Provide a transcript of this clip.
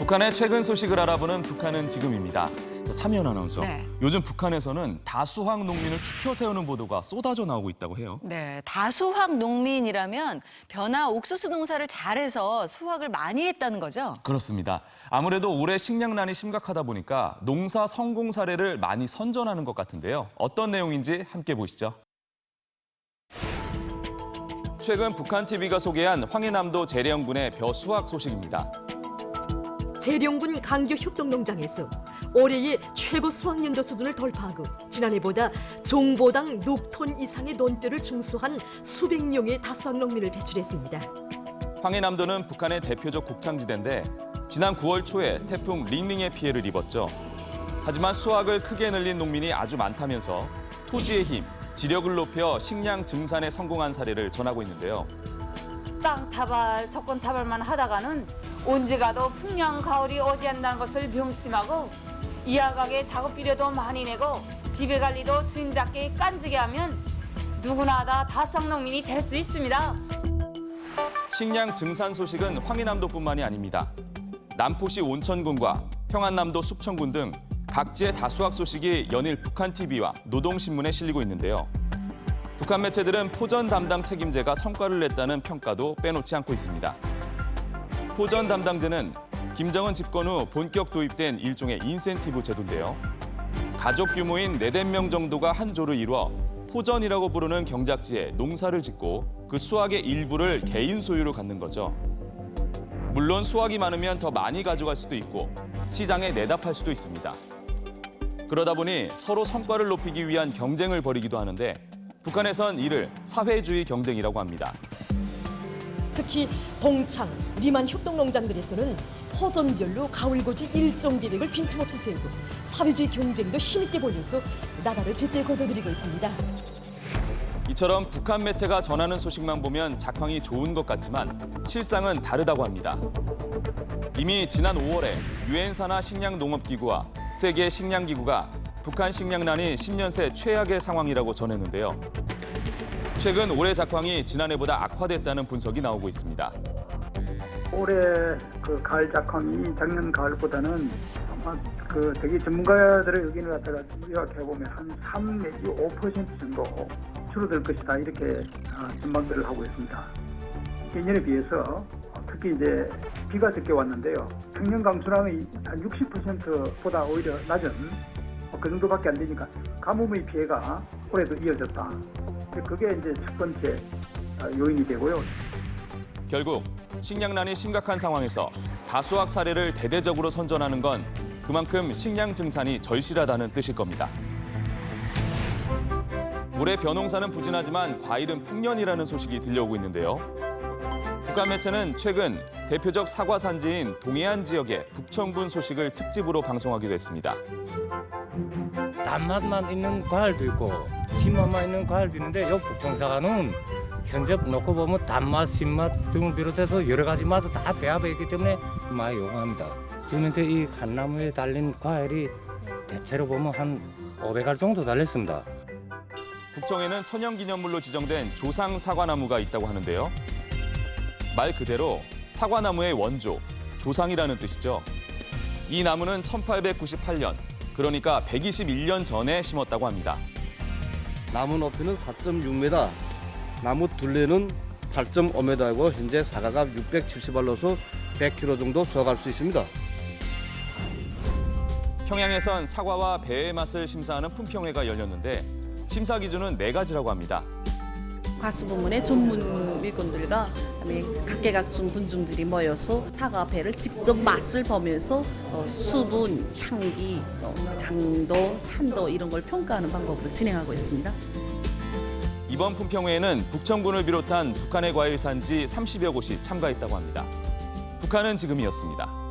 북한의 최근 소식을 알아보는 북한은 지금입니다. 차미연 아나운서, 네. 요즘 북한에서는 다수학 농민을 추켜 세우는 보도가 쏟아져 나오고 있다고 해요. 네, 다수학 농민이라면 벼나 옥수수 농사를 잘해서 수확을 많이 했다는 거죠? 그렇습니다. 아무래도 올해 식량난이 심각하다 보니까 농사 성공 사례를 많이 선전하는 것 같은데요. 어떤 내용인지 함께 보시죠. 최근 북한 TV가 소개한 황해남도 재령군의 벼 수확 소식입니다. 재령군 강교 협동농장에서 올해의 최고 수확연도 수준을 돌파하고 지난해보다 종보당 6톤 이상의 논뼈를 충수한 수백 명의 다수학 농민을 배출했습니다. 황해남도는 북한의 대표적 곡창지대인데 지난 9월 초에 태풍 링링의 피해를 입었죠. 하지만 수확을 크게 늘린 농민이 아주 많다면서 토지의 힘, 지력을 높여 식량 증산에 성공한 사례를 전하고 있는데요. 땅 타발, 석권 타발만 하다가는 언제 가도 풍년 가을이 오지 않는다는 것을 명심하고 이하각에 작업 비료도 많이 내고 비배 관리도 주인답게 깐지게 하면 누구나 다 다수학 농민이 될 수 있습니다. 식량 증산 소식은 황해남도뿐만이 아닙니다. 남포시 온천군과 평안남도 숙천군 등 각지의 다수학 소식이 연일 북한 TV와 노동신문에 실리고 있는데요. 북한 매체들은 포전 담당 책임제가 성과를 냈다는 평가도 빼놓지 않고 있습니다. 포전 담당제는 김정은 집권 후 본격 도입된 일종의 인센티브 제도인데요. 가족 규모인 4~5명 정도가 한 조를 이루어 포전이라고 부르는 경작지에 농사를 짓고 그 수확의 일부를 개인 소유로 갖는 거죠. 물론 수확이 많으면 더 많이 가져갈 수도 있고 시장에 내다 팔 수도 있습니다. 그러다 보니 서로 성과를 높이기 위한 경쟁을 벌이기도 하는데 북한에선 이를 사회주의 경쟁이라고 합니다. 특히 동창, 리만 협동농장들에서는 포전별로 가을고지 일정 계획을 빈틈없이 세우고 사회주의 경쟁도 힘있게 벌여서 나라를 제때 걷어들이고 있습니다. 이처럼 북한 매체가 전하는 소식만 보면 작황이 좋은 것 같지만 실상은 다르다고 합니다. 이미 지난 5월에 유엔산하 식량농업기구와 세계 식량기구가 북한 식량난이 10년 새 최악의 상황이라고 전했는데요. 최근 올해 작황이 지난해보다 악화됐다는 분석이 나오고 있습니다. 올해 그 가을 작황이 작년 가을보다는 아마 그 대기 전문가들의 의견을 갖다가 요약해 보면 한 3 내지 5% 정도 줄어들 것이다 이렇게 전망들을 하고 있습니다. 예년에 비해서 특히 이제 비가 적게 왔는데요. 평년 강수량의 한 60%보다 오히려 낮은 그 정도밖에 안 되니까 가뭄의 피해가 올해도 이어졌다. 그게 이제 첫 번째 요인이 되고요. 결국 식량난이 심각한 상황에서 다수학 사례를 대대적으로 선전하는 건 그만큼 식량 증산이 절실하다는 뜻일 겁니다. 올해 벼농사는 부진하지만 과일은 풍년이라는 소식이 들려오고 있는데요. 북한 매체는 최근 대표적 사과 산지인 동해안 지역의 북천군 소식을 특집으로 방송하기도 했습니다. 단맛만 있는 과일도 있고 신맛만 있는 과일도 있는데 이 북청사과는 현재 놓고 보면 단맛, 신맛 등을 비롯해서 여러 가지 맛을 다 배합해 있기 때문에 많이 요구합니다. 지금 현재 이 한 나무에 달린 과일이 대체로 보면 한 500알 정도 달렸습니다. 북청에는 천연기념물로 지정된 조상 사과나무가 있다고 하는데요. 말 그대로 사과나무의 원조, 조상이라는 뜻이죠. 이 나무는 1898년, 그러니까 121년 전에 심었다고 합니다. 나무 높이는 4.6m, 나무 둘레는 8.5m이고 현재 사과가 670알로서 100kg 정도 수확할 수 있습니다. 평양에선 사과와 배의 맛을 심사하는 품평회가 열렸는데 심사 기준은 4가지라고 합니다. 과수 부문의 전문 일꾼들과 그다음에 각계각층 군중들이 모여서 사과 배를 직접 맛을 보면서 수분, 향기, 또 당도, 산도 이런 걸 평가하는 방법으로 진행하고 있습니다. 이번 품평회에는 북천군을 비롯한 북한의 과일 산지 30여 곳이 참가했다고 합니다. 북한은 지금이었습니다.